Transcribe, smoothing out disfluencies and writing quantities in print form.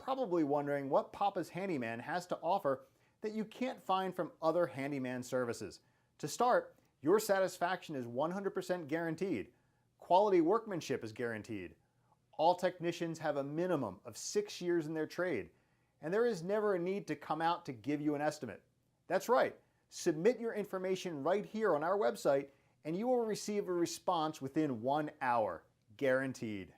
probably wondering what Papa's Handyman has to offer that you can't find from other handyman services. To start, your satisfaction is 100% guaranteed. Quality workmanship is guaranteed. All technicians have a minimum of 6 years in their trade, and there is never a need to come out to give you an estimate. That's right, submit your information right here on our website and you will receive a response within 1 hour, guaranteed.